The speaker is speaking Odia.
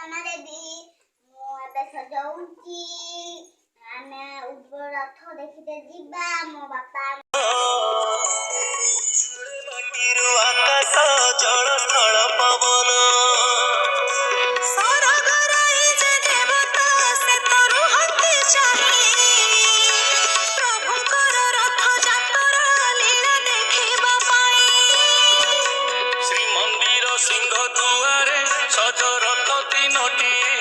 ଦେବି ମୁଁ ଏବେ ସଜାଉଛି ଆମେ ରଥ ଦେଖିତେ ଯିବା ମୋ ବାପା ମାଟିରୁ ଆକାଶ ଜଳ ସ୍ଥଳ ପବନ ଶ୍ରୀମନ୍ଦିର ସିଂହ ଦୁଆରେ ସଜ ରଥ ତିନୋଟି